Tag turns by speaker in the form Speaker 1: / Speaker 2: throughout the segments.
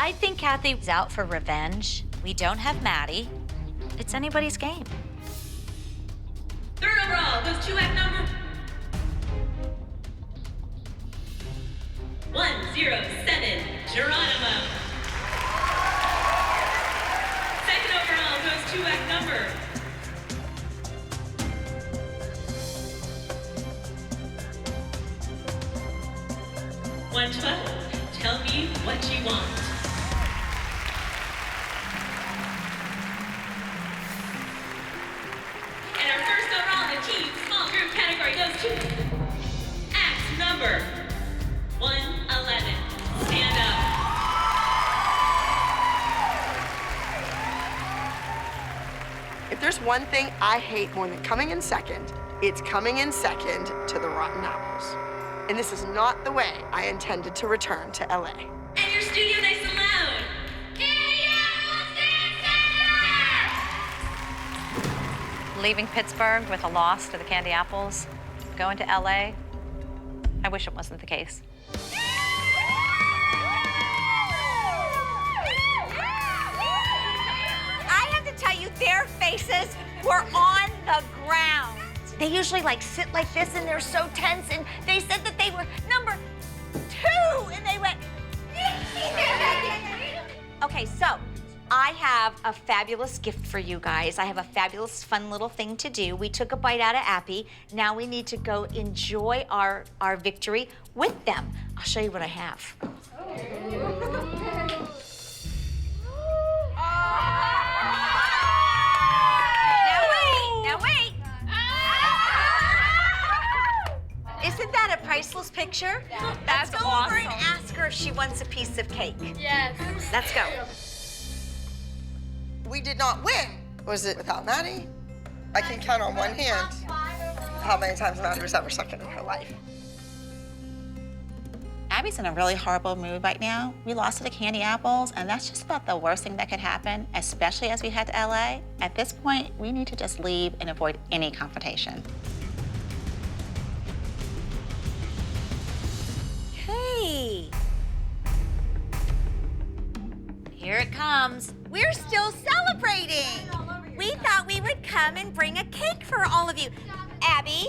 Speaker 1: I think Kathy's out for revenge. We don't have Maddie. It's anybody's game.
Speaker 2: Third overall goes to at number 107, Geronimo. Second overall goes to at number 112. Tell me what you want. And our first overall in the team small group category goes to act number 111. Stand up.
Speaker 3: If there's one thing I hate more than coming in second, it's coming in second to the Rotten Apples. And this is not the way I intended to return to LA.
Speaker 2: And your studio nice and loud.
Speaker 1: Leaving Pittsburgh with a loss to the Candy Apples, going to LA, I wish it wasn't the case.
Speaker 4: I have to tell you, their faces were on the ground. They usually sit like this and they're so tense, and they said that they were number 2 and they went. Okay, so I have a fabulous gift for you guys. I have a fabulous fun little thing to do. We took a bite out of Appy. Now we need to go enjoy our victory with them. I'll show you what I have. Now wait. Isn't that a priceless picture? Let's go over and ask her if she wants a piece of cake.
Speaker 5: Yes.
Speaker 4: Let's go.
Speaker 3: We did not win. Was it without Maddie? I can count on one hand how many times Maddie was ever second in her life.
Speaker 6: Abby's in a really horrible mood right now. We lost to the Candy Apples, and that's just about the worst thing that could happen, especially as we head to LA. At this point, we need to just leave and avoid any confrontation.
Speaker 4: Hey,
Speaker 1: Here it comes.
Speaker 4: we're still celebrating. We thought we would come and bring a cake for all of you. Abby,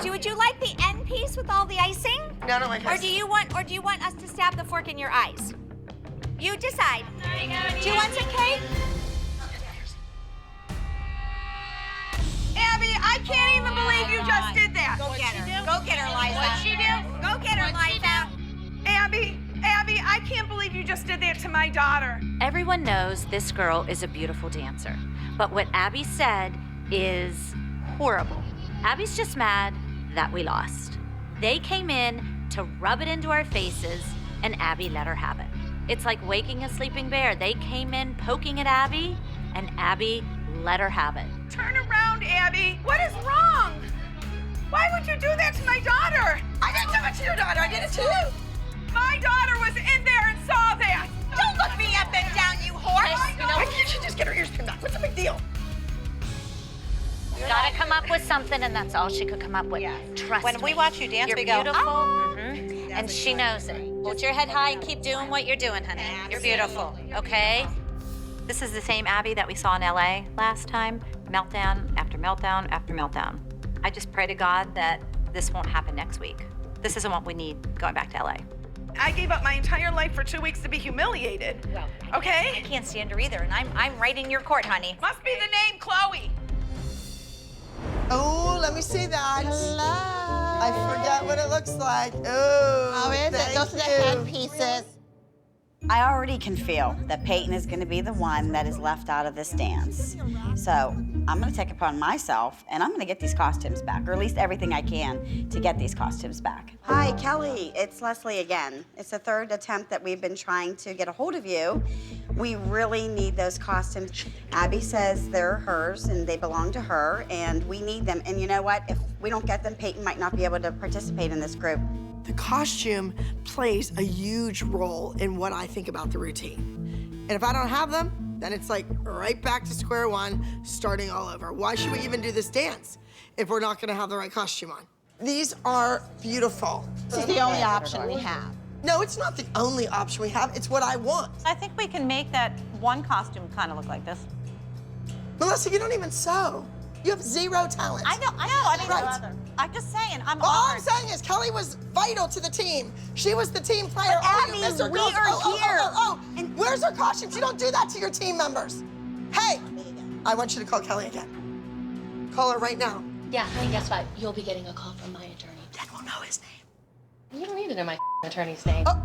Speaker 4: would you like the end piece with all the icing?
Speaker 3: No, I don't like
Speaker 4: Or do you want us to stab the fork in your eyes? You decide. Do you want some cake?
Speaker 5: Abby, I can't even believe you just did that.
Speaker 4: Go get her. Go get her, Liza.
Speaker 5: What'd she do?
Speaker 4: Go get her, Liza.
Speaker 5: Abby, I can't believe you just did that to my daughter.
Speaker 1: Everyone knows this girl is a beautiful dancer, but what Abby said is horrible. Abby's just mad that we lost. They came in to rub it into our faces, and Abby let her have it. It's like waking a sleeping bear. They came in poking at Abby, and Abby let her have it.
Speaker 5: Turn around, Abby. What is wrong? Why would you do that to my daughter?
Speaker 3: I didn't do it to your daughter, I did it to you.
Speaker 5: My daughter was in there and saw that.
Speaker 4: Don't look me up and down, you horse.
Speaker 3: Why can't she just get her ears pinned back? What's the big deal?
Speaker 1: Gotta come up with something, and that's all she could come up with. Trust
Speaker 6: When
Speaker 1: me.
Speaker 6: we watch you dance,
Speaker 1: You're
Speaker 6: we go,
Speaker 1: beautiful,
Speaker 6: "Oh."
Speaker 1: and she knows it. Hold your head high and keep doing what you're doing, honey. You're beautiful, okay? This is the same Abby that we saw in LA last time. Meltdown after meltdown after meltdown. I just pray to God that this won't happen next week. This isn't what we need going back to LA.
Speaker 5: I gave up my entire life for 2 weeks to be humiliated.
Speaker 4: Well, I
Speaker 5: Okay?
Speaker 4: can't stand her either, and I'm right in your court, honey.
Speaker 5: Must be the name Chloe.
Speaker 7: Oh, let me see that.
Speaker 6: Hello.
Speaker 7: I forget what it looks like. Oh,
Speaker 6: How is it? Those are the head pieces.
Speaker 8: I already can feel that Peyton is going to be the one that is left out of this dance. So I'm going to take it upon myself, and I'm going to get these costumes back, or at least everything I can to get these costumes back. Hi, Kelly. It's Leslie again. It's the third attempt that we've been trying to get a hold of you. We really need those costumes. Abby says they're hers, and they belong to her, and we need them. And you know what? If we don't get them, Peyton might not be able to participate in this group.
Speaker 3: The costume plays a huge role in what I think about the routine. And if I don't have them, then it's like right back to square one, starting all over. Why should we even do this dance if we're not gonna have the right costume on? These are beautiful.
Speaker 6: This is the only option we have.
Speaker 3: No, it's not the only option we have. It's what I want.
Speaker 6: I think we can make that one costume kind of look like this.
Speaker 3: Melissa, you don't even sew. You have zero talent.
Speaker 6: I know, I didn't know
Speaker 3: Right.
Speaker 6: either. I'm just saying, I'm
Speaker 3: All I'm
Speaker 6: honored.
Speaker 3: saying is Kelly was vital to the team. She was the team player.
Speaker 8: But
Speaker 3: Oh,
Speaker 8: Abby,
Speaker 3: you missed her,
Speaker 8: we
Speaker 3: girls.
Speaker 8: are here.
Speaker 3: And where's her costumes? You don't do that to your team members. Hey, I want you to call Kelly again. Call her right now.
Speaker 9: Yeah, and guess what? You'll be getting a call from my attorney.
Speaker 3: Then we'll know his name.
Speaker 9: You don't need to know my attorney's name.
Speaker 3: Oh.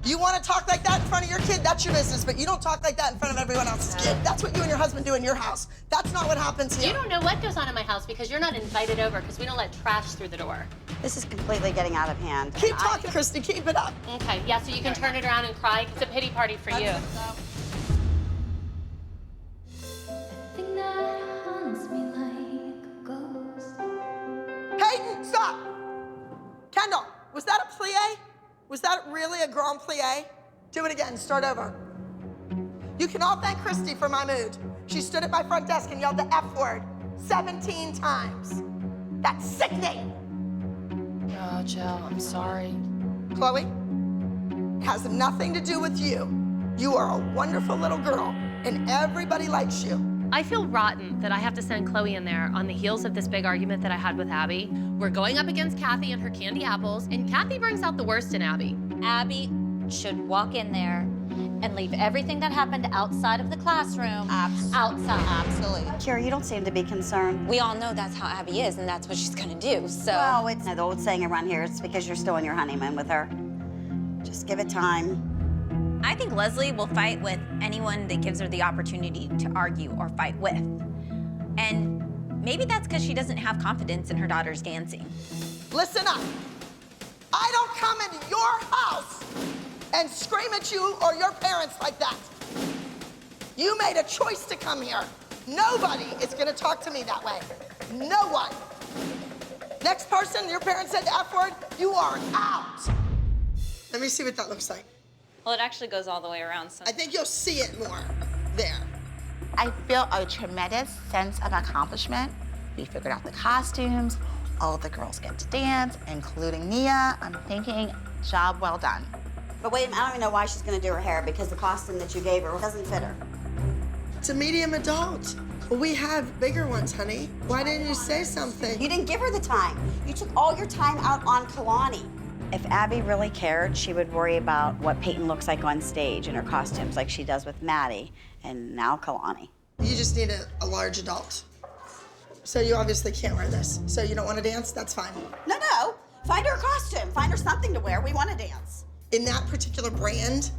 Speaker 3: You want to talk like that in front of your kid? That's your business, but you don't talk like that in front of everyone else's kid. That's what you and your husband do in your house. That's not what happens here.
Speaker 9: You don't know what goes on in my house because you're not invited over because we don't let trash through the door.
Speaker 8: This is completely getting out of hand.
Speaker 3: Keep talking, Christy. Keep it up.
Speaker 9: Okay, yeah, so you can turn it around and cry. It's a pity party for you.
Speaker 3: Peyton, stop. Kendall, was that a plie? Was that really a grand plie? Do it again. Start over. You can all thank Christy for my mood. She stood at my front desk and yelled the F word 17 times. That's sickening.
Speaker 9: Oh, Jill, I'm sorry.
Speaker 3: Chloe, it has nothing to do with you. You are a wonderful little girl, and everybody likes you.
Speaker 9: I feel rotten that I have to send Chloe in there on the heels of this big argument that I had with Abby. We're going up against Kathy and her candy apples, and Kathy brings out the worst in Abby.
Speaker 1: Abby should walk in there and leave everything that happened outside of the classroom outside.
Speaker 10: Absolutely.
Speaker 8: Kira, you don't seem to be concerned.
Speaker 10: We all know that's how Abby is, and that's what she's gonna do, so.
Speaker 8: Well, it's the old saying around here, it's because you're still on your honeymoon with her. Just give it time.
Speaker 10: I think Leslie will fight with anyone that gives her the opportunity to argue or fight with. And maybe that's because she doesn't have confidence in her daughter's dancing.
Speaker 3: Listen up. I don't come into your house and scream at you or your parents like that. You made a choice to come here. Nobody is gonna talk to me that way. No one. Next person, your parents said the F word, you are out. Let me see what that looks like.
Speaker 11: Well, it actually goes all the way around. So.
Speaker 3: I think you'll see it more there.
Speaker 6: I feel a tremendous sense of accomplishment. We figured out the costumes, all of the girls get to dance, including Nia. I'm thinking, job well done.
Speaker 8: But wait a minute, I don't even know why she's gonna do her hair because the costume that you gave her doesn't fit her.
Speaker 3: It's a medium adult. Well, we have bigger ones, honey. Why didn't you say something?
Speaker 8: You didn't give her the time. You took all your time out on Kalani. If Abby really cared, she would worry about what Peyton looks like on stage in her costumes, like she does with Maddie and now Kalani.
Speaker 3: You just need a large adult. So you obviously can't wear this. So you don't want to dance? That's fine.
Speaker 8: No. Find her a costume. Find her something to wear. We want to dance.
Speaker 3: In that particular brand,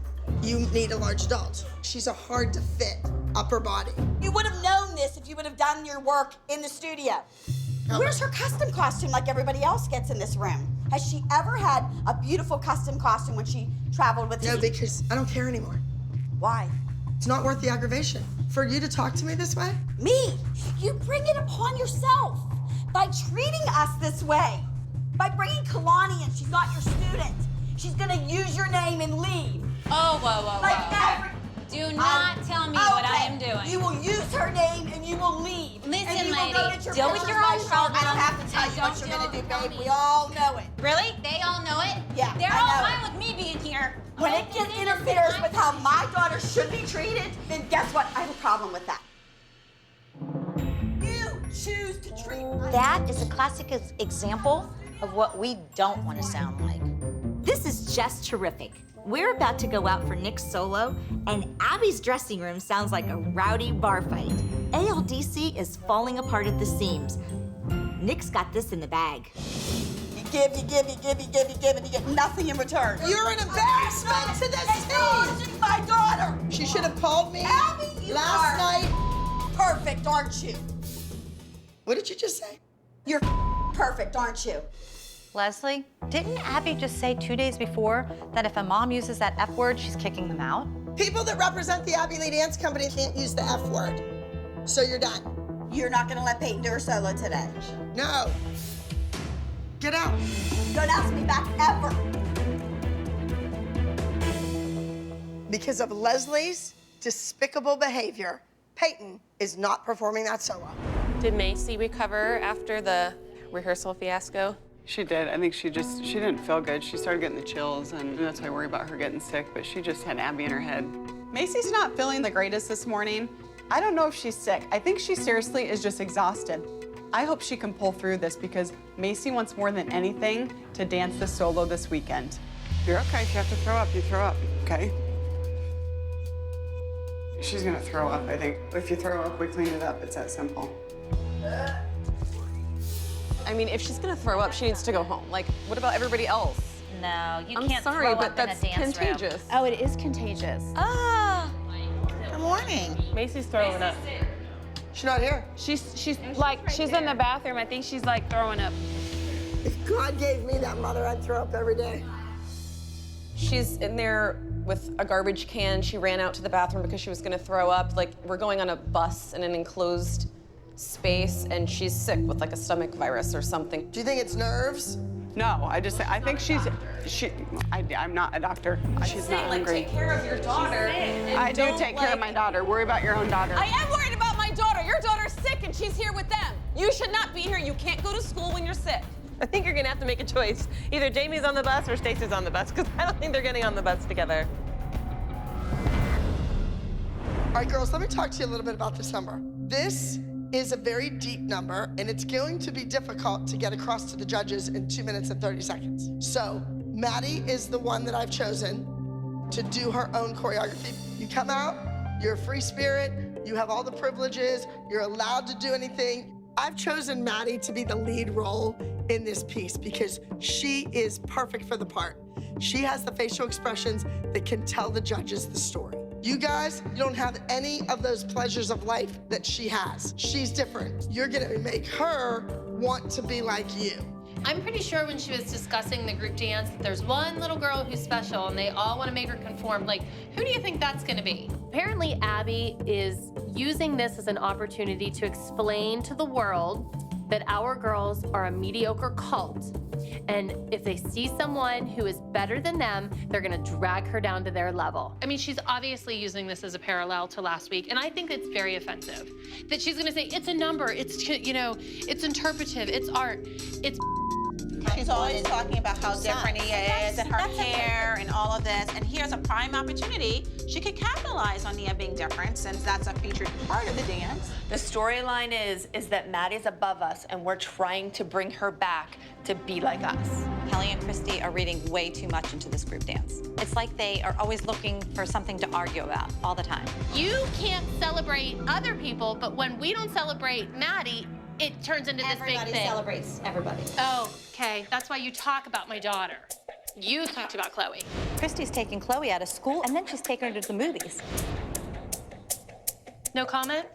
Speaker 3: you need a large adult. She's a hard to fit upper body.
Speaker 8: You would have known this if you would have done your work in the studio. Where's her custom costume like everybody else gets in this room? Has she ever had a beautiful custom costume when she traveled with
Speaker 3: No,
Speaker 8: you?
Speaker 3: because I don't care anymore.
Speaker 8: Why?
Speaker 3: It's not worth the aggravation. For you to talk to me this way?
Speaker 8: Me? You bring it upon yourself by treating us this way. By bringing Kalani in, she's not your student. She's gonna use your name and leave.
Speaker 11: Oh, whoa.
Speaker 8: Like
Speaker 11: Do not tell me what I am doing.
Speaker 8: You will use her name and you will leave.
Speaker 11: Listen,
Speaker 8: and you
Speaker 11: lady,
Speaker 8: will go get your
Speaker 11: deal with
Speaker 8: pictures
Speaker 11: your
Speaker 8: by
Speaker 11: own
Speaker 8: Charlotte. I don't
Speaker 11: problem.
Speaker 8: have to tell you what you're gonna do, babe. We all know it.
Speaker 11: Really? They all know it?
Speaker 8: Yeah,
Speaker 11: They're
Speaker 8: I
Speaker 11: all
Speaker 8: know
Speaker 11: fine with me being here.
Speaker 8: When it interferes with how my daughter should be treated, then guess what? I have a problem with that. You choose to treat us.
Speaker 4: That is a classic example of what we don't want to sound like.
Speaker 12: This is just terrific. We're about to go out for Nick's solo, and Abby's dressing room sounds like a rowdy bar fight. ALDC is falling apart at the seams. Nick's got this in the bag.
Speaker 8: You give, and you get nothing in return.
Speaker 3: You're an embarrassment to this team.
Speaker 8: My daughter.
Speaker 3: She should have called me
Speaker 8: Abby, you
Speaker 3: last
Speaker 8: are
Speaker 3: night.
Speaker 8: perfect, aren't you?
Speaker 3: What did you just say?
Speaker 8: You're perfect, aren't you?
Speaker 6: Leslie, didn't Abby just say 2 days before that if a mom uses that F word, she's kicking them out?
Speaker 3: People that represent the Abbey Lee Dance Company can't use the F word. So you're done.
Speaker 8: You're not gonna let Peyton do her solo today.
Speaker 3: No. Get out.
Speaker 8: Don't ask me back ever.
Speaker 3: Because of Leslie's despicable behavior, Peyton is not performing that solo.
Speaker 11: Did Macy recover after the rehearsal fiasco?
Speaker 13: She did. I think she didn't feel good. She started getting the chills, and that's why I worry about her getting sick, but she just had Abby in her head. Macy's not feeling the greatest this morning. I don't know if she's sick. I think she seriously is just exhausted. I hope she can pull through this because Macy wants more than anything to dance the solo this weekend. You're okay. If you have to throw up, you throw up, okay? She's gonna throw up, I think. If you throw up, we clean it up. It's that simple.
Speaker 14: I mean, if she's gonna throw up, she needs to go home. Like, what about everybody else?
Speaker 1: No, you
Speaker 14: I'm
Speaker 1: can't
Speaker 14: sorry,
Speaker 1: throw
Speaker 14: but
Speaker 1: up in a
Speaker 14: that's
Speaker 1: dance room.
Speaker 14: contagious.
Speaker 11: Oh, it is contagious.
Speaker 1: Ah.
Speaker 7: Good morning.
Speaker 14: Macy's throwing up.
Speaker 3: She's not here.
Speaker 14: She's in the bathroom. I think she's like throwing up.
Speaker 3: If God gave me that mother, I'd throw up every day.
Speaker 14: She's in there with a garbage can. She ran out to the bathroom because she was gonna throw up. Like, we're going on a bus in an enclosed space, and she's sick with like a stomach virus or something.
Speaker 3: Do you think it's nerves?
Speaker 13: No, I think I'm not a doctor. She's not hungry.
Speaker 14: Take care of your daughter.
Speaker 13: I do take care of my daughter. Worry about your own daughter.
Speaker 5: I am worried about my daughter. Your daughter's sick and she's here with them. You should not be here. You can't go to school when you're sick.
Speaker 14: I think you're gonna have to make a choice. Either Jamie's on the bus or Stacey's on the bus, because I don't think they're getting on the bus together.
Speaker 3: All right, girls, let me talk to you a little bit about this number. This is a very deep number, and it's going to be difficult to get across to the judges in 2 minutes and 30 seconds. So Maddie is the one that I've chosen to do her own choreography. You come out, you're a free spirit, you have all the privileges, you're allowed to do anything. I've chosen Maddie to be the lead role in this piece because she is perfect for the part. She has the facial expressions that can tell the judges the story. You guys, you don't have any of those pleasures of life that she has. She's different. You're gonna make her want to be like you.
Speaker 9: I'm pretty sure when she was discussing the group dance, that there's one little girl who's special and they all want to make her conform. Like, who do you think that's going to be? Apparently, Abby is using this as an opportunity to explain to the world that our girls are a mediocre cult. And if they see someone who is better than them, they're gonna drag her down to their level. I mean, she's obviously using this as a parallel to last week, and I think it's very offensive. That she's gonna say, it's a number, it's, you know, it's interpretive, it's art, it's
Speaker 6: She's always talking about how different he is and her hair and all of this. And here's a prime opportunity. She could capitalize on Nia being different since that's a featured part of the dance.
Speaker 15: The storyline is that Maddie's above us and we're trying to bring her back to be like us.
Speaker 10: Kelly and Christy are reading way too much into this group dance. It's like they are always looking for something to argue about all the time.
Speaker 9: You can't celebrate other people, but when we don't celebrate Maddie, it turns into this big thing.
Speaker 12: Everybody celebrates everybody.
Speaker 9: Oh, okay. That's why you talk about my daughter. You talked about Chloe.
Speaker 10: Christy's taking Chloe out of school, and then she's taking her to the movies.
Speaker 9: No comment?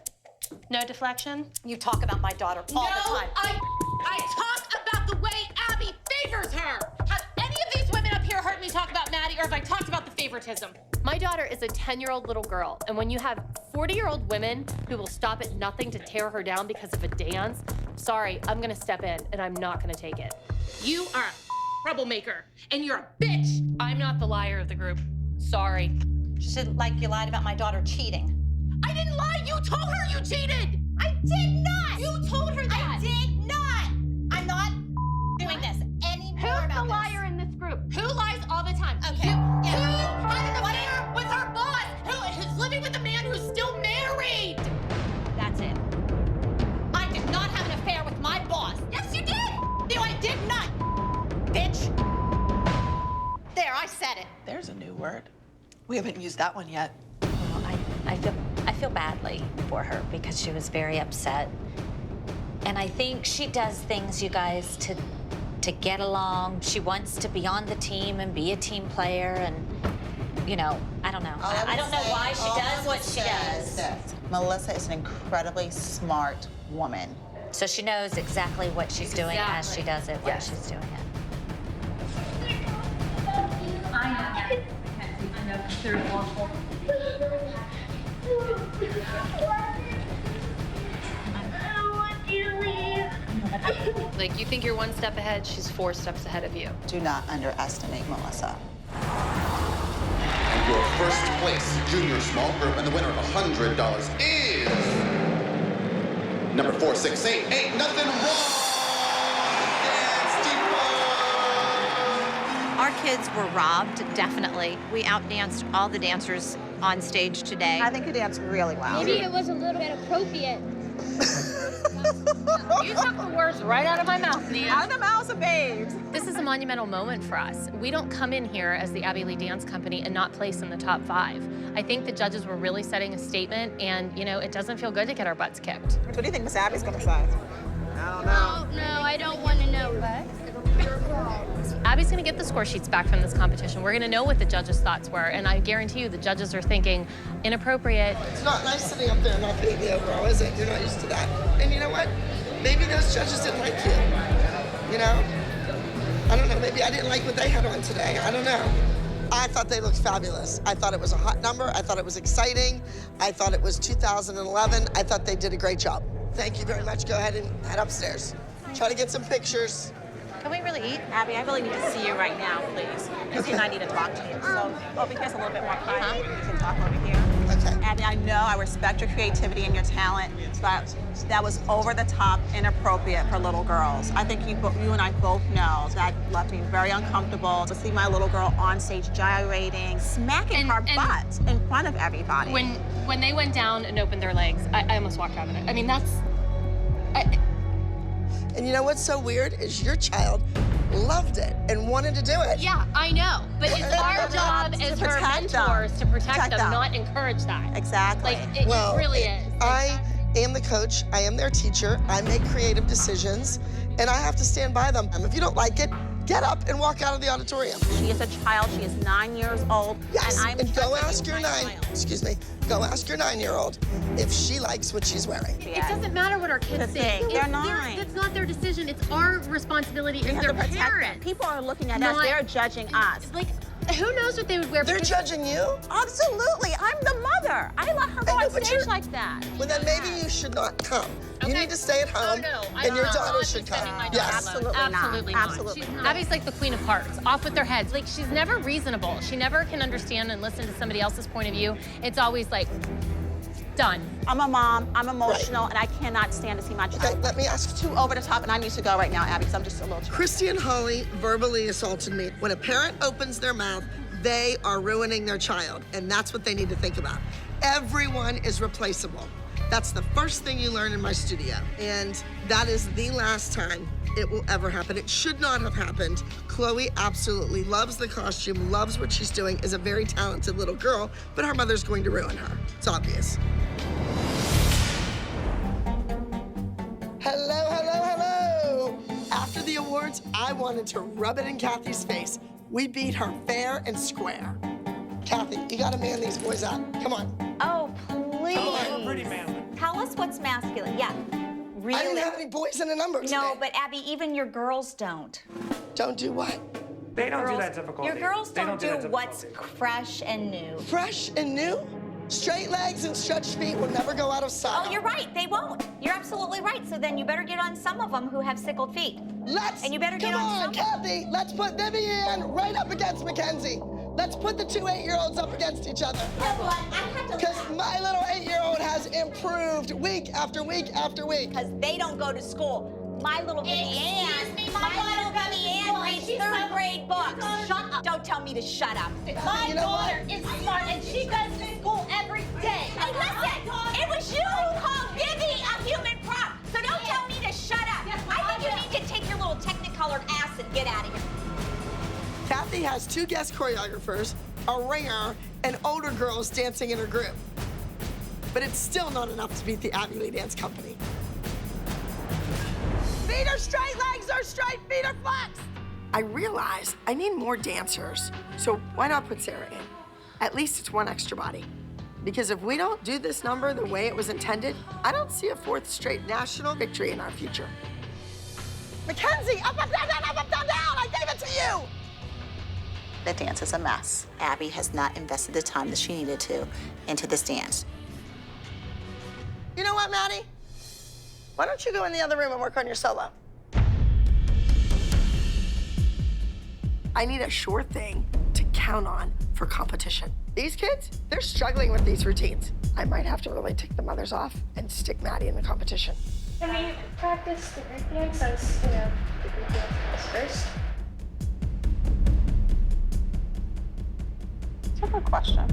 Speaker 9: No deflection?
Speaker 10: You talk about my daughter all the time.
Speaker 9: I talk about the way Abby favors her. Have any of these women up here heard me talk about Maddie, or have I talked about the favoritism? My daughter is a 10-year-old little girl, and when you have 40-year-old women who will stop at nothing to tear her down because of a dance, sorry, I'm gonna step in, and I'm not gonna take it. You are a troublemaker, and you're a bitch. I'm not the liar of the group. Sorry.
Speaker 10: She said, like, you lied about my daughter cheating.
Speaker 9: I didn't lie. You told her you cheated.
Speaker 12: I did not.
Speaker 9: You told her that.
Speaker 12: I did not. I'm not doing this anymore.
Speaker 9: Who's the liar in this group? Who lies all the time?
Speaker 12: Okay.
Speaker 9: Who had an affair with her boss? Who's living with a man who's still married?
Speaker 12: That's it. I did not have an affair with my boss.
Speaker 9: Yes, you did.
Speaker 12: No, I did not. Bitch. There, I said it.
Speaker 7: There's a new word. We haven't used that one yet.
Speaker 1: I feel badly for her because she was very upset. And I think she does things, you guys, to get along. She wants to be on the team and be a team player and, you know, I don't know. I don't know why she does what she does.
Speaker 6: Melissa is an incredibly smart woman.
Speaker 1: So she knows exactly what she's doing as she does it when she's doing it.
Speaker 2: I know. They're awful.
Speaker 9: Like, you think you're one step ahead, she's 4 steps ahead of you.
Speaker 6: Do not underestimate Melissa.
Speaker 16: Your first place junior small group and the winner of $100 is number 468. Ain't nothing wrong. Dance Depot.
Speaker 10: Our kids were robbed, definitely. We outdanced all the dancers on stage today.
Speaker 6: I think you danced really well.
Speaker 11: Maybe it was a little inappropriate.
Speaker 9: You took the words right out of my mouth, Nia.
Speaker 6: Out of the mouths of babes.
Speaker 9: This is a monumental moment for us. We don't come in here as the Abby Lee Dance Company and not place in the top 5. I think the judges were really setting a statement, and you know, it doesn't feel good to get our butts kicked.
Speaker 6: What do you think Miss Abby's gonna say? I don't know.
Speaker 11: No, I don't want to know.
Speaker 9: Abby's gonna get the score sheets back from this competition. We're gonna know what the judges' thoughts were, and I guarantee you the judges are thinking inappropriate.
Speaker 3: It's not nice sitting up there and not being the overall, is it? You're not used to that. And you know what? Maybe those judges didn't like you. You know? I don't know. Maybe I didn't like what they had on today. I don't know. I thought they looked fabulous. I thought it was a hot number. I thought it was exciting. I thought it was 2011. I thought they did a great job. Thank you very much. Go ahead and head upstairs. Try to get some pictures.
Speaker 6: Can we really eat? Abby, I really need to see you right now, please. Missy and I need to talk to you. So over here's a little bit more private. We can talk over here.
Speaker 3: Okay.
Speaker 6: Abby, I know I respect your creativity and your talent, but that was over the top, inappropriate for little girls. I think you and I both know that left me very uncomfortable to see my little girl on stage gyrating, smacking her butt in front of everybody.
Speaker 9: When they went down and opened their legs, I almost walked out of it. I mean, that's...
Speaker 3: And you know what's so weird is your child loved it and wanted to do it.
Speaker 9: Yeah, I know. But it's our job as her mentors to protect them, not encourage that.
Speaker 6: Exactly.
Speaker 9: Like, it really is.
Speaker 3: I am the coach. I am their teacher. I make creative decisions, and I have to stand by them. If you don't like it, get up and walk out of the auditorium.
Speaker 6: She is a child. She is 9 years old.
Speaker 3: Yes,
Speaker 6: and
Speaker 3: go ask your go ask your 9-year-old if she likes what she's wearing.
Speaker 9: It doesn't matter what our kids think.
Speaker 6: They're 9.
Speaker 9: It's not their decision. It's our responsibility as their parents.
Speaker 6: People are looking at us. They're judging us.
Speaker 9: Like, who knows what they would wear?
Speaker 3: They're judging you?
Speaker 6: Absolutely. I'm the mother. I let her go on stage like that.
Speaker 3: Well, then maybe you should not come. You need to stay at home, and your daughter should come. Yes.
Speaker 9: Absolutely not. Abby's like the queen of hearts, off with their heads. Like, she's never reasonable. She never can understand and listen to somebody else's point of view. It's always like, done.
Speaker 6: I'm a mom, I'm emotional, and I cannot stand to see my child.
Speaker 3: Okay, let me ask
Speaker 6: too over the top, and I need to go right now, Abby, because I'm just a little too...
Speaker 3: Christy and Holly verbally assaulted me. When a parent opens their mouth, they are ruining their child, and that's what they need to think about. Everyone is replaceable. That's the first thing you learn in my studio, and that is the last time it will ever happen. It should not have happened. Chloe absolutely loves the costume, loves what she's doing, is a very talented little girl, but her mother's going to ruin her. It's obvious. Hello, hello, hello. After the awards, I wanted to rub it in Kathy's face. We beat her fair and square. Kathy, you gotta man these boys out. Come on.
Speaker 12: Oh, please.
Speaker 3: Come on. Pretty manly.
Speaker 12: Tell us what's masculine. Yeah. Really?
Speaker 3: I didn't have any boys in the number today.
Speaker 12: No, but Abby, even your girls don't.
Speaker 3: Don't do what?
Speaker 17: They don't do that difficulty.
Speaker 12: Your girls
Speaker 17: They
Speaker 12: don't do
Speaker 17: that
Speaker 12: what's fresh and new.
Speaker 3: Fresh and new? Straight legs and stretched feet will never go out of style.
Speaker 12: Oh, you're right. They won't. You're absolutely right. So then you better get on some of them who have sickled feet.
Speaker 3: And you better get on some. Kathy, let's put Vivian right up against Mackenzie. Let's put the two 8-year-olds up against each other. Because my little 8-year-old has improved week after week after week.
Speaker 12: Because they don't go to school. My little Vivian reads 3rd grade books. Shut up. Don't tell me to shut up.
Speaker 11: My daughter is smart and she goes to school every day.
Speaker 12: Hey, listen, it was you who called Vivi a human prop. So don't tell me to shut up. I think you need to take your little technicolored ass and get out of here.
Speaker 3: Kathy has 2 guest choreographers, a ringer, and older girls dancing in her group. But it's still not enough to beat the Abby Lee Dance Company.
Speaker 5: Feet are straight, legs are straight, feet are flexed.
Speaker 3: I realized I need more dancers, so why not put Sarah in? At least it's one extra body. Because if we don't do this number the way it was intended, I don't see a 4th straight national victory in our future. Mackenzie, up, up, down, down, up, up, down, down. I gave it to you.
Speaker 6: The dance is a mess. Abby has not invested the time that she needed to into this dance.
Speaker 3: You know what, Maddie? Why don't you go in the other room and work on your solo? I need a sure thing to count on for competition. These kids, they're struggling with these routines. I might have to really tick the mothers off and stick Maddie in the competition.
Speaker 18: Can we practice the group dance since, the group dance comes first?
Speaker 6: That's a good question.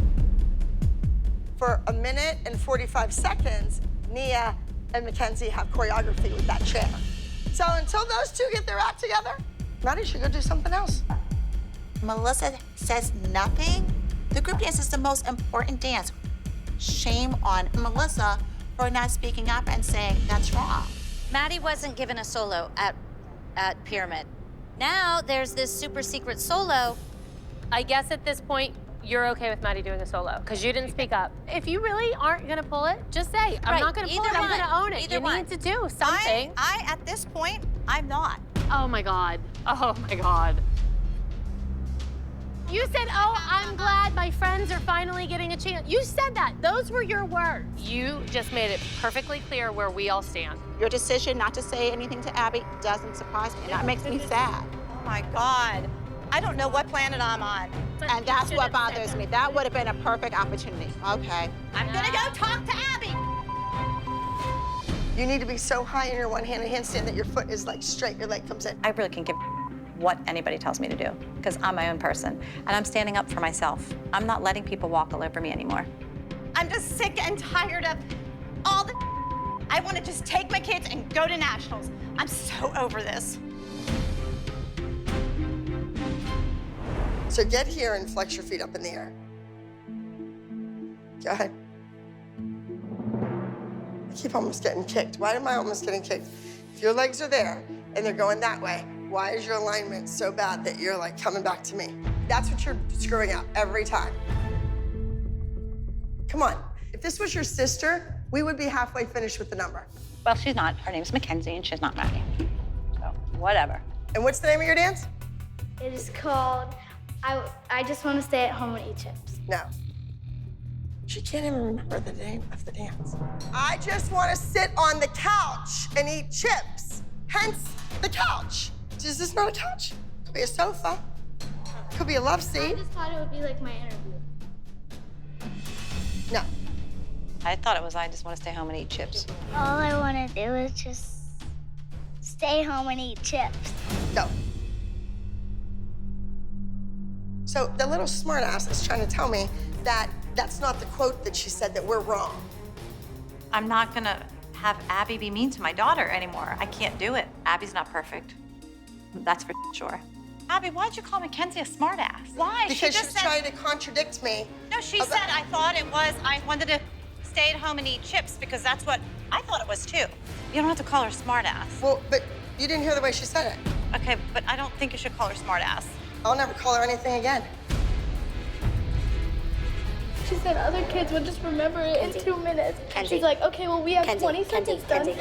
Speaker 3: For a minute and 45 seconds, Nia and Mackenzie have choreography with that chair. So until those two get their act together, Maddie should go do something else.
Speaker 6: Melissa says nothing. The group dance is the most important dance. Shame on Melissa for not speaking up and saying that's wrong.
Speaker 1: Maddie wasn't given a solo at Pyramid. Now there's this super secret solo.
Speaker 9: I guess at this point, you're okay with Maddie doing a solo because you didn't speak up. If you really aren't gonna pull it, just say, I'm not gonna pull it, I'm gonna own it. You need to do something.
Speaker 6: I, at this point, I'm not.
Speaker 9: Oh my God. Oh my God. You said, oh, I'm glad my friends are finally getting a chance. You said that. Those were your words. You just made it perfectly clear where we all stand.
Speaker 6: Your decision not to say anything to Abby doesn't surprise me, and that makes me sad. Oh my God. I don't know what planet I'm on. And that's what bothers me. That would have been a perfect opportunity. Okay.
Speaker 4: I'm gonna go talk to Abby.
Speaker 3: You need to be so high in your one-handed handstand that your foot is like straight, your leg comes in.
Speaker 19: I really can give what anybody tells me to do because I'm my own person and I'm standing up for myself. I'm not letting people walk all over me anymore.
Speaker 6: I'm just sick and tired of all the I want to just take my kids and go to nationals. I'm so over this.
Speaker 3: So get here and flex your feet up in the air. Go ahead. I keep almost getting kicked. Why am I almost getting kicked? If your legs are there and they're going that way, why is your alignment so bad that you're like coming back to me? That's what you're screwing up every time. Come on. If this was your sister, we would be halfway finished with the number.
Speaker 19: Well, she's not. Her name's Mackenzie and she's not Maddie. So, whatever.
Speaker 3: And what's the name of your dance?
Speaker 18: It is called I Just Want to Stay at Home and Eat Chips.
Speaker 3: No. She can't even remember the name of the dance. I just want to sit on the couch and eat chips. Hence the couch. Is this not a couch? Could be a sofa. Could be a love seat.
Speaker 18: I just thought it would be like my interview.
Speaker 3: No.
Speaker 19: I thought it was I just want to stay home and eat chips.
Speaker 18: All I want to do is just stay home and eat chips.
Speaker 3: Go. So the little smartass is trying to tell me that that's not the quote that she said, that we're wrong.
Speaker 19: I'm not gonna have Abby be mean to my daughter anymore. I can't do it. Abby's not perfect. That's for sure. Abby, why'd you call Mackenzie a smartass?
Speaker 6: Why?
Speaker 3: Because she was trying to contradict me.
Speaker 6: No, she said I thought it was I wanted to stay at home and eat chips because that's what I thought it was too.
Speaker 19: You don't have to call her smartass.
Speaker 3: Well, but you didn't hear the way she said it.
Speaker 19: Okay, but I don't think you should call her smartass.
Speaker 3: I'll never call her anything again.
Speaker 18: She said other kids would just remember it in 2 minutes. She's like, okay, well, we have 20 seconds done.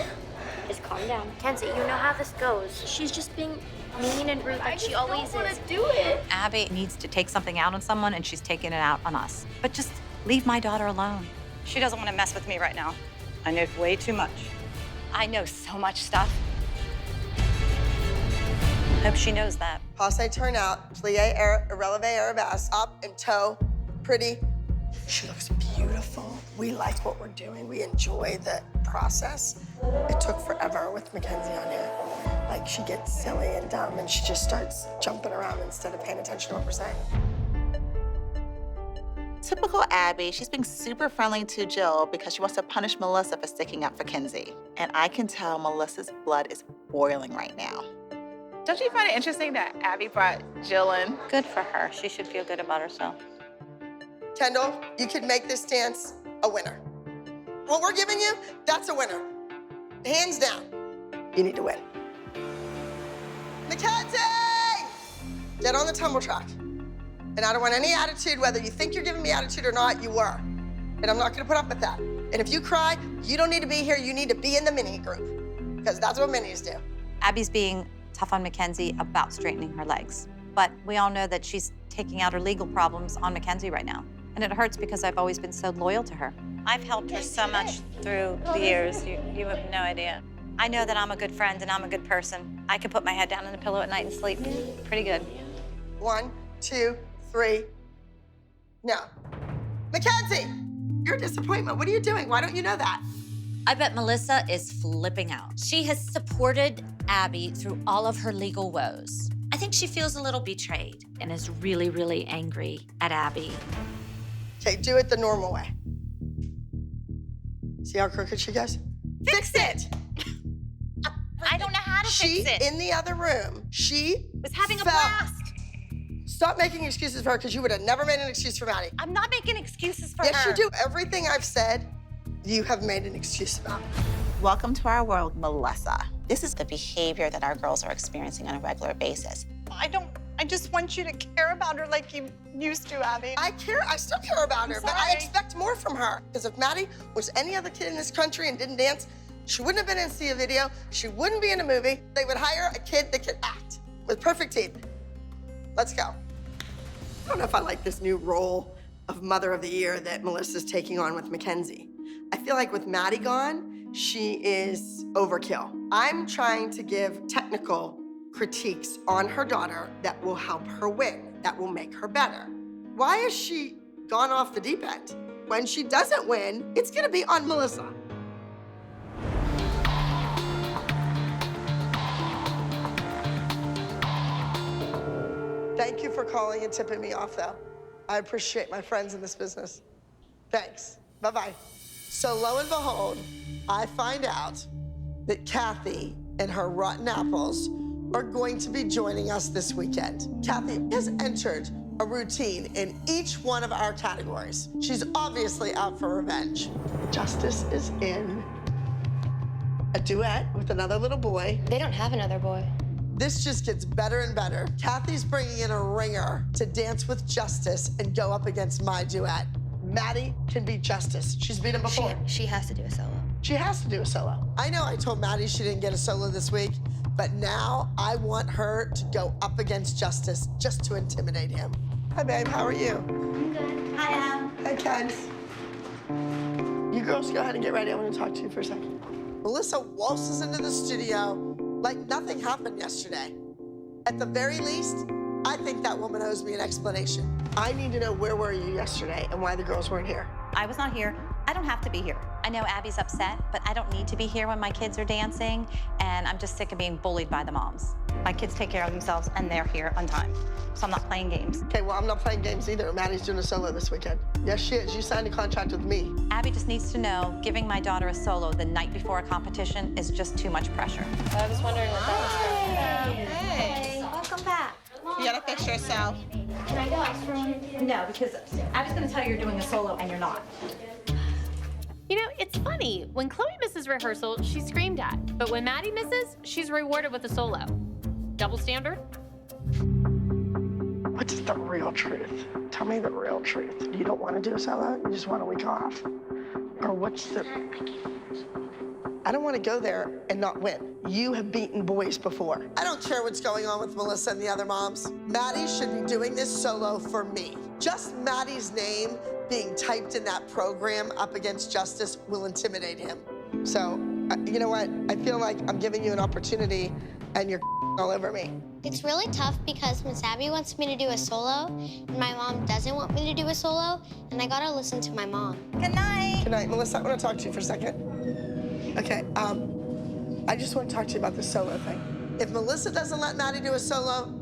Speaker 11: Just calm down. Kenzie, you know how this goes. She's just being mean and rude like she always is. I just don't want to do it.
Speaker 19: Abby needs to take something out on someone, and she's taking it out on us. But just leave my daughter alone. She doesn't want to mess with me right now. I know way too much. I know so much stuff. Hope she knows that.
Speaker 3: Passe turnout, plie, releve, arabesque, up and toe, pretty. She looks beautiful. We like what we're doing. We enjoy the process. It took forever with Mackenzie on here. Like, she gets silly and dumb, and she just starts jumping around instead of paying attention to what we're saying.
Speaker 6: Typical Abby, she's being super friendly to Jill because she wants to punish Melissa for sticking up for Kenzie. And I can tell Melissa's blood is boiling right now.
Speaker 5: Don't you find it interesting that Abby brought Jill in?
Speaker 19: Good for her. She should feel good about herself.
Speaker 3: Kendall, you could make this dance a winner. What we're giving you, that's a winner. Hands down. You need to win. Mackenzie! Get on the tumble track. And I don't want any attitude, whether you think you're giving me attitude or not, you were. And I'm not gonna put up with that. And if you cry, you don't need to be here, you need to be in the mini group. Because that's what minis do.
Speaker 19: Abby's being tough on Mackenzie about straightening her legs. But we all know that she's taking out her legal problems on Mackenzie right now. And it hurts because I've always been so loyal to her. I've helped her so much through the years. You have no idea. I know that I'm a good friend and I'm a good person. I can put my head down in a pillow at night and sleep pretty good.
Speaker 3: 1, 2, 3. No. Mackenzie, you're a disappointment. What are you doing? Why don't you know that?
Speaker 1: I bet Melissa is flipping out. She has supported Abby through all of her legal woes. I think she feels a little betrayed and is really, really angry at Abby.
Speaker 3: Okay, do it the normal way. See how crooked she goes? Fix it!
Speaker 4: I don't know how to fix it.
Speaker 3: In the other room, she
Speaker 4: was having a
Speaker 3: fell.
Speaker 4: blast.
Speaker 3: Stop making excuses for her, because you would have never made an excuse for Maddie.
Speaker 4: I'm not making excuses for her.
Speaker 3: Yes, you do. Everything I've said, you have made an excuse about.
Speaker 6: Welcome to our world, Melissa. This is the behavior that our girls are experiencing on a regular basis.
Speaker 7: I just want you to care about her like you used to, Abby.
Speaker 3: I still care about her, but I expect more from her. Because if Maddie was any other kid in this country and didn't dance, she wouldn't have been in a video, she wouldn't be in a movie. They would hire a kid that could act with perfect teeth. Let's go. I don't know if I like this new role of Mother of the Year that Melissa's taking on with Mackenzie. I feel like with Maddie gone, she is overkill. I'm trying to give technical critiques on her daughter that will help her win, that will make her better. Why has she gone off the deep end? When she doesn't win, it's gonna be on Melissa. Thank you for calling and tipping me off, though. I appreciate my friends in this business. Thanks. Bye-bye. So lo and behold, I find out that Kathy and her rotten apples are going to be joining us this weekend. Kathy has entered a routine in each one of our categories. She's obviously out for revenge. Justice is in a duet with another little boy.
Speaker 11: They don't have another boy.
Speaker 3: This just gets better and better. Kathy's bringing in a ringer to dance with Justice and go up against my duet. Maddie can beat Justice. She's beat him before.
Speaker 11: She has to do a solo.
Speaker 3: She has to do a solo. I know I told Maddie she didn't get a solo this week, but now I want her to go up against Justice just to intimidate him. Hi, babe. How are you?
Speaker 11: I'm good. Hi, Em.
Speaker 3: Hi, Kens. You girls go ahead and get ready. I want to talk to you for a second. Melissa waltzes into the studio like nothing happened yesterday. At the very least, I think that woman owes me an explanation. I need to know, where were you yesterday and why the girls weren't here?
Speaker 19: I was not here. I don't have to be here. I know Abby's upset, but I don't need to be here when my kids are dancing, and I'm just sick of being bullied by the moms. My kids take care of themselves, and they're here on time. So I'm not playing games.
Speaker 3: Okay, well, I'm not playing games either. Maddie's doing a solo this weekend. Yes, she is. You signed a contract with me.
Speaker 19: Abby just needs to know giving my daughter a solo the night before a competition is just too much pressure.
Speaker 9: I was wondering what that was from.
Speaker 4: Hey. Welcome back.
Speaker 6: You gotta fix yourself.
Speaker 11: Can I go ask for one?
Speaker 19: No, because Abby's gonna tell you you're doing a solo and you're not.
Speaker 9: You know, it's funny. When Chloe misses rehearsal, she's screamed at. But when Maddie misses, she's rewarded with a solo. Double standard?
Speaker 3: What's the real truth? Tell me the real truth. You don't want to do a solo? You just want a week off? Or what's the... I don't want to go there and not win. You have beaten boys before. I don't care what's going on with Melissa and the other moms. Maddie should be doing this solo for me. Just Maddie's name being typed in that program up against Justice will intimidate him. So, you know what? I feel like I'm giving you an opportunity and you're all over me.
Speaker 11: It's really tough because Miss Abby wants me to do a solo, and my mom doesn't want me to do a solo, and I gotta listen to my mom.
Speaker 4: Good night.
Speaker 3: Good night. Melissa, I want to talk to you for a second. Okay, I just want to talk to you about the solo thing. If Melissa doesn't let Maddie do a solo,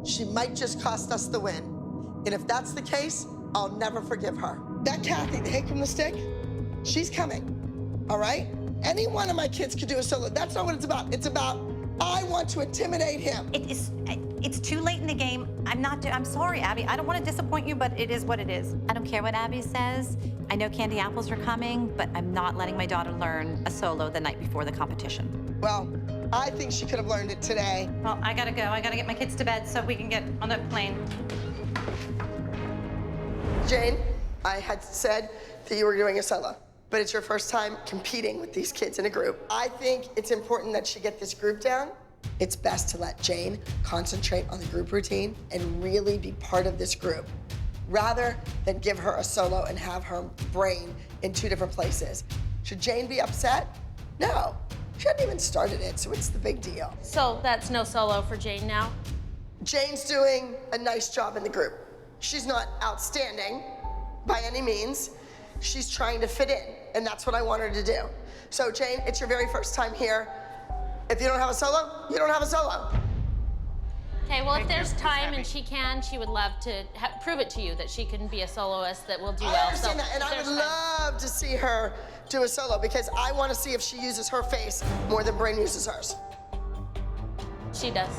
Speaker 3: she might just cost us the win. And if that's the case, I'll never forgive her. That Kathy, the hick from the stick, she's coming, all right? Any one of my kids could do a solo. That's not what it's about. It's about, I want to intimidate him.
Speaker 19: It's too late in the game. I'm sorry, Abby. I don't want to disappoint you, but it is what it is. I don't care what Abby says. I know candy apples are coming, but I'm not letting my daughter learn a solo the night before the competition.
Speaker 3: Well, I think she could have learned it today.
Speaker 19: Well, I gotta go. I gotta get my kids to bed so we can get on the plane.
Speaker 3: Jane, I had said that you were doing a solo, but it's your first time competing with these kids in a group. I think it's important that she get this group down. It's best to let Jane concentrate on the group routine and really be part of this group, rather than give her a solo and have her brain in two different places. Should Jane be upset? No. She hadn't even started it, so it's the big deal.
Speaker 20: So that's no solo for Jane now?
Speaker 3: Jane's doing a nice job in the group. She's not outstanding by any means. She's trying to fit in, and that's what I want her to do. So Jane, it's your very first time here. If you don't have a solo, you don't have a solo.
Speaker 9: Okay, well, if there's time and she would love to prove it to you that she can be a soloist that will do well.
Speaker 3: I understand that, and I would love to see her do a solo because I want to see if she uses her face more than Bryn uses hers.
Speaker 9: She does.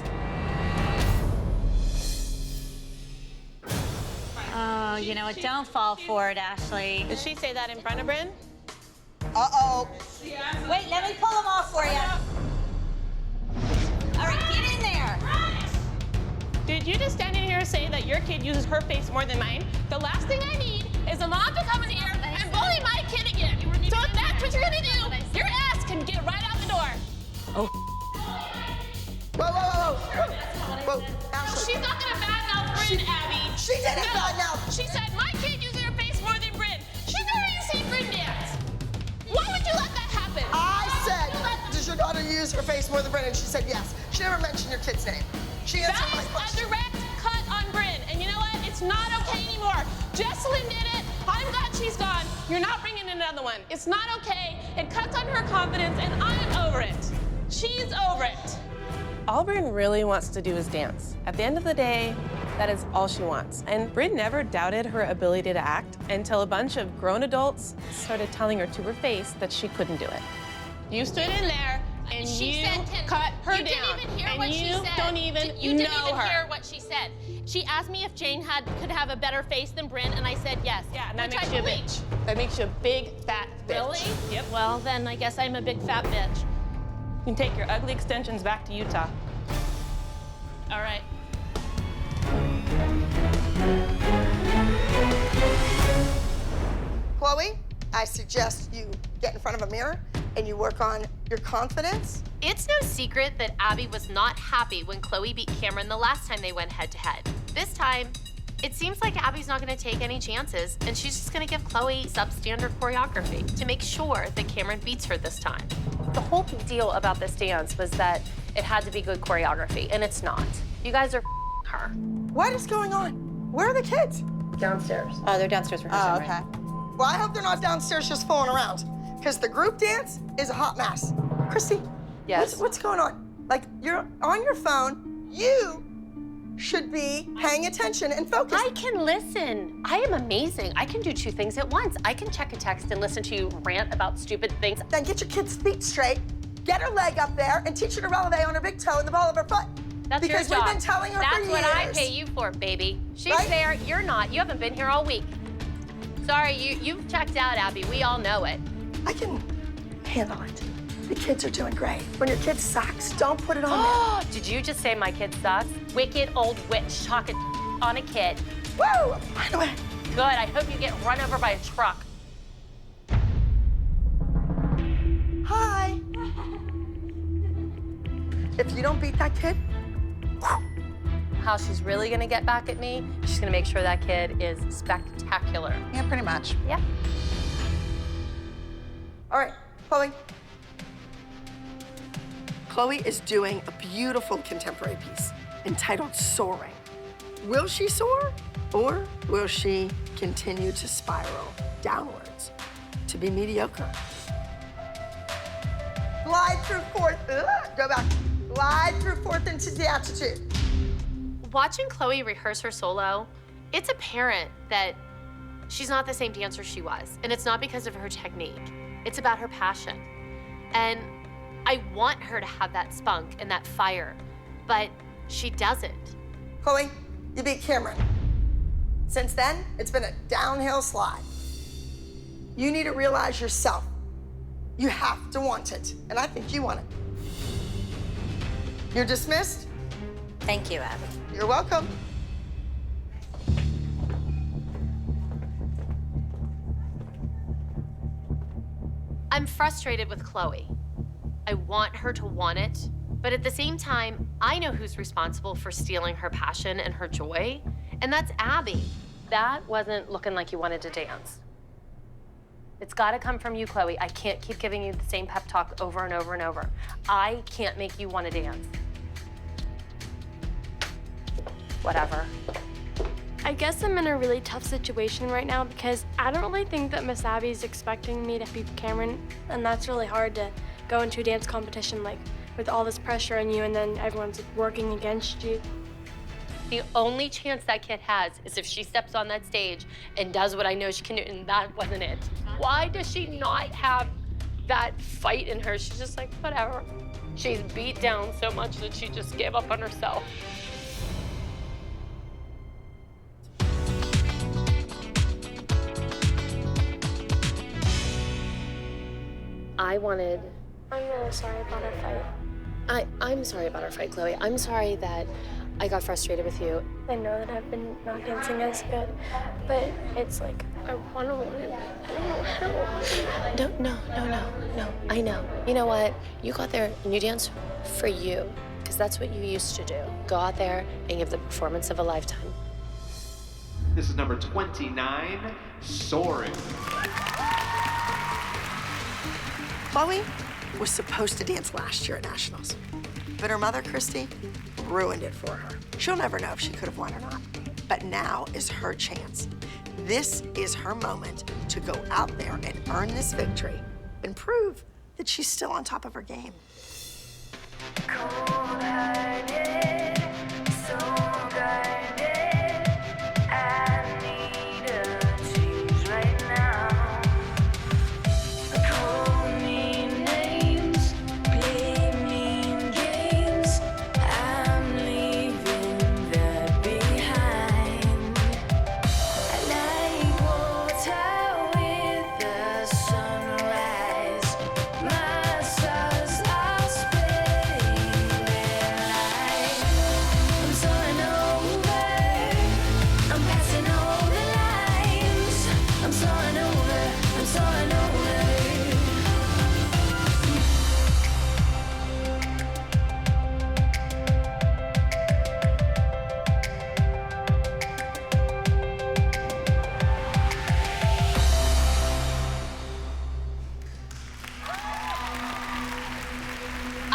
Speaker 19: Oh, you know what? Don't fall for it, Ashley.
Speaker 15: Did she say that in front of Bryn?
Speaker 3: Uh-oh.
Speaker 12: Wait, let me pull them off for you. All right, get in there.
Speaker 15: Did you just stand in here and say that your kid uses her face more than mine? The last thing I need is a mom to come in here and bully my kid again. So if that's what you're gonna do, your ass can get right out the door.
Speaker 3: Oh. Whoa, whoa, whoa, whoa. Ashley.
Speaker 15: She's not gonna badmouth Bryn, Abby.
Speaker 3: She didn't badmouth.
Speaker 15: She said my kid uses her face more than Bryn. She's never even seen Bryn dance. Why would you let that happen?
Speaker 3: I said, does your daughter use her face more than Bryn? And she said yes. She never mentioned your kid's name. She answered my
Speaker 15: That
Speaker 3: question.
Speaker 15: is a direct cut on Bryn. And you know what? It's not okay anymore. Jesselyn did it. I'm glad she's gone. You're not bringing in another one. It's not okay. It cuts on her confidence, and I'm over it. She's over it. All Bryn really wants to do is dance. At the end of the day, that is all she wants. And Bryn never doubted her ability to act until a bunch of grown adults started telling her to her face that she couldn't do it. You stood in there and you cut her down.
Speaker 9: You didn't even hear
Speaker 15: and
Speaker 9: what she
Speaker 15: you
Speaker 9: said.
Speaker 15: don't even
Speaker 9: You
Speaker 15: know
Speaker 9: didn't even
Speaker 15: her.
Speaker 9: hear what she said. She asked me if Jane could have a better face than Bryn, and I said yes.
Speaker 15: Yeah, and that
Speaker 9: which
Speaker 15: makes
Speaker 9: I
Speaker 15: you a
Speaker 9: believe.
Speaker 15: bitch. That makes you a big, fat bitch.
Speaker 9: Really?
Speaker 15: Yep.
Speaker 9: Well, then I guess I'm a big fat bitch.
Speaker 15: You can take your ugly extensions back to Utah.
Speaker 9: All right.
Speaker 3: Chloe, I suggest you get in front of a mirror and you work on your confidence.
Speaker 1: It's no secret that Abby was not happy when Chloe beat Cameron the last time they went head-to-head. This time, it seems like Abby's not gonna take any chances, and she's just gonna give Chloe substandard choreography to make sure that Cameron beats her this time.
Speaker 21: The whole deal about this dance was that it had to be good choreography, and it's not. You guys are her.
Speaker 3: What is going on? Where are the kids?
Speaker 21: Downstairs.
Speaker 19: Oh, they're downstairs rehearsing.
Speaker 3: Oh, okay. Well, I hope they're not downstairs just fooling around, because the group dance is a hot mess. Christy,
Speaker 21: yes.
Speaker 3: What's going on? Like, you're on your phone. You should be paying attention and focused.
Speaker 21: I can listen. I am amazing. I can do two things at once. I can check a text and listen to you rant about stupid things.
Speaker 3: Then get your kid's feet straight, get her leg up there, and teach her to releve on her big toe and the ball of her foot.
Speaker 21: That's
Speaker 3: because
Speaker 21: your job.
Speaker 3: we've been telling her for
Speaker 21: That's
Speaker 3: years.
Speaker 21: what I pay you for, baby. She's
Speaker 3: Right?
Speaker 21: there, you're not. You haven't been here all week. Sorry, you've checked out, Abby. We all know it.
Speaker 3: I can handle it. The kids are doing great. When your kid sucks, don't put it on them.
Speaker 21: Did you just say my kid sucks? Wicked old witch talking on a kid.
Speaker 3: Woo! By the way.
Speaker 21: Good, I hope you get run over by a truck.
Speaker 3: Hi. If you don't beat that kid,
Speaker 21: How she's really gonna get back at me, she's gonna make sure that kid is spectacular.
Speaker 6: Yeah, pretty much.
Speaker 21: Yeah.
Speaker 3: all right, Chloe. Chloe is doing a beautiful contemporary piece entitled Soaring. Will she soar, or will she continue to spiral downwards to be mediocre? Glide through fourth, go back. Glide through fourth into the attitude.
Speaker 21: Watching Chloe rehearse her solo, it's apparent that she's not the same dancer she was. And it's not because of her technique. It's about her passion. And I want her to have that spunk and that fire, but she doesn't.
Speaker 3: Chloe, you beat Cameron. Since then, it's been a downhill slide. You need to realize yourself. You have to want it, and I think you want it. You're dismissed.
Speaker 19: Thank you, Abby.
Speaker 3: You're welcome.
Speaker 21: I'm frustrated with Chloe. I want her to want it, but at the same time, I know who's responsible for stealing her passion and her joy, and that's Abby. That wasn't looking like you wanted to dance. It's gotta come from you, Chloe. I can't keep giving you the same pep talk over and over and over. I can't make you wanna dance. Whatever.
Speaker 18: I guess I'm in a really tough situation right now because I don't really think that Miss Abby's expecting me to beat Cameron, and that's really hard to go into a dance competition like with all this pressure on you and then everyone's working against you.
Speaker 21: The only chance that kid has is if she steps on that stage and does what I know she can do, and that wasn't it. Why does she not have that fight in her? She's just like, whatever. She's beat down so much that she just gave up on herself.
Speaker 18: I'm really sorry about our fight.
Speaker 21: I'm sorry about our fight, Chloe. I'm sorry that I got frustrated with you.
Speaker 18: I know that I've been not dancing as good, but it's like, I want to win. I don't know how.
Speaker 21: No. I know. You know what? You go out there and you dance for you, because that's what you used to do. Go out there and give the performance of a lifetime.
Speaker 17: This is number 29, Soaring.
Speaker 3: Chloe was supposed to dance last year at Nationals, but her mother, Christy, ruined it for her. She'll never know if she could have won or not, but now is her chance. This is her moment to go out there and earn this victory and prove that she's still on top of her game.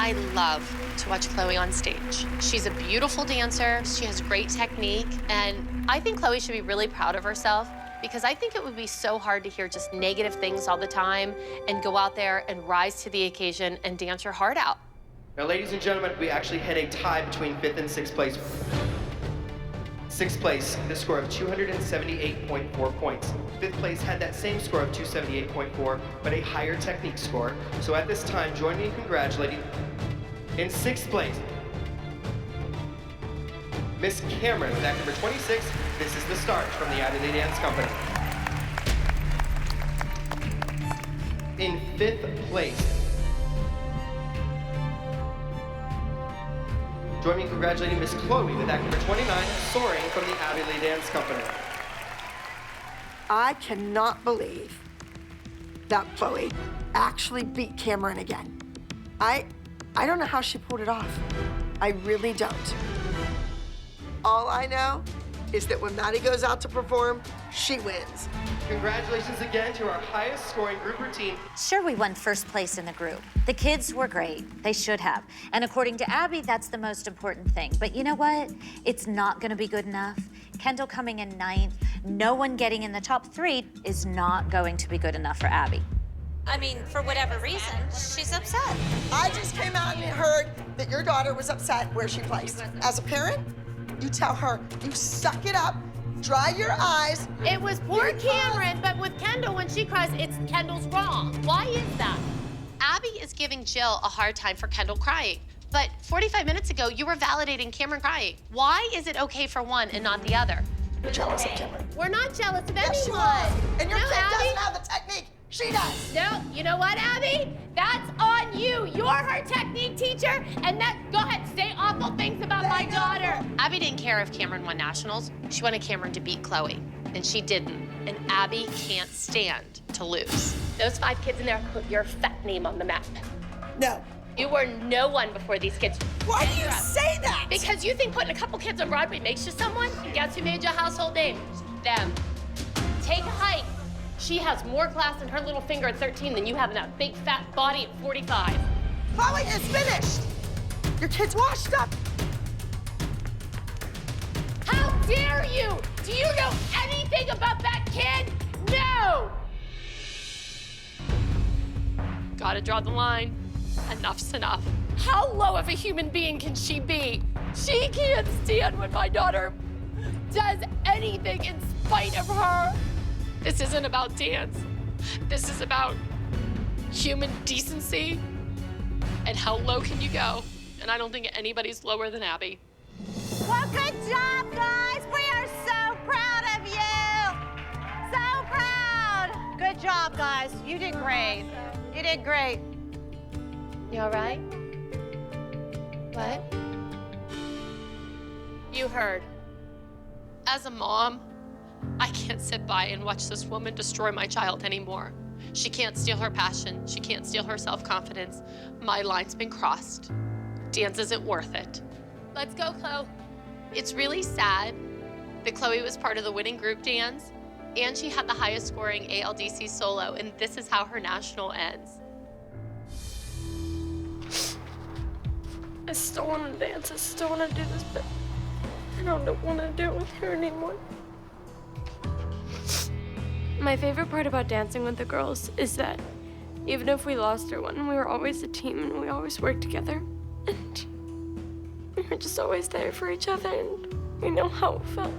Speaker 21: I love to watch Chloe on stage. She's a beautiful dancer, she has great technique, and I think Chloe should be really proud of herself, because I think it would be so hard to hear just negative things all the time and go out there and rise to the occasion and dance your heart out.
Speaker 8: Now, ladies and gentlemen, we actually had a tie between 5th and 6th place. 6th place, the score of 278.4 points. 5th place had that same score of 278.4, but a higher technique score. So at this time, join me in congratulating, in 6th place, Miss Cameron with act number 26, This Is the Start, from the Adelaide Dance Company. In 5th place, join me in congratulating Miss Chloe with act number 29, Soaring, from the Adelaide Dance Company.
Speaker 3: I cannot believe that Chloe actually beat Cameron again. I don't know how she pulled it off. I really don't. All I know is that when Maddie goes out to perform, she wins.
Speaker 8: Congratulations again to our highest scoring group routine.
Speaker 1: Sure, we won first place in the group. The kids were great. They should have. And according to Abby, that's the most important thing. But you know what? It's not gonna be good enough. Kendall coming in 9th, no one getting in the top 3 is not going to be good enough for Abby.
Speaker 19: I mean, for whatever reason, she's upset.
Speaker 3: I just came out and heard that your daughter was upset where she placed. As a parent, you tell her, you suck it up, dry your eyes.
Speaker 21: It was poor Cameron, but with Kendall, when she cries, it's Kendall's wrong. Why is that? Abby is giving Jill a hard time for Kendall crying. But 45 minutes ago, you were validating Cameron crying. Why is it okay for one and not the other?
Speaker 3: You're jealous of Cameron.
Speaker 21: We're not jealous of
Speaker 3: Yes, you
Speaker 21: anyone.
Speaker 3: are. And your
Speaker 21: No,
Speaker 3: kid
Speaker 21: Abby.
Speaker 3: doesn't have the technique. She does.
Speaker 21: No, you know what, Abby? That's on you. You're her technique teacher, and go ahead, say awful things about my daughter. Abby didn't care if Cameron won nationals. She wanted Cameron to beat Chloe, and she didn't. And Abby can't stand to lose. Those 5 kids in there put your fat name on the map.
Speaker 3: No.
Speaker 21: You were no one before these kids.
Speaker 3: Why do you say that?
Speaker 21: Because you think putting a couple kids on Broadway makes you someone? And guess who made you a household name? Them. Take a hike. She has more class in her little finger at 13 than you have in that big fat body at 45.
Speaker 3: Chloe is finished. Your kid's washed up.
Speaker 21: How dare you? Do you know anything about that kid? No! Gotta draw the line. Enough's enough.
Speaker 18: How low of a human being can she be? She can't stand when my daughter does anything in spite of her. This isn't about dance. This is about human decency and how low can you go. And I don't think anybody's lower than Abby.
Speaker 12: Well, good job, guys. We are so proud of you. So proud. Good job, guys. You did great. You did great.
Speaker 9: You all right? What?
Speaker 18: You heard. As a mom, I can't sit by and watch this woman destroy my child anymore. She can't steal her passion. She can't steal her self-confidence. My line's been crossed. Dance isn't worth it. Let's go, Chloe. It's really sad that Chloe was part of the winning group dance, and she had the highest scoring ALDC solo, and this is how her national ends. I still want to dance. I still want to do this, but I don't want to do it with her anymore. My favorite part about dancing with the girls is that even if we lost or won, we were always a team and we always worked together. And we were just always there for each other, and we know how it felt.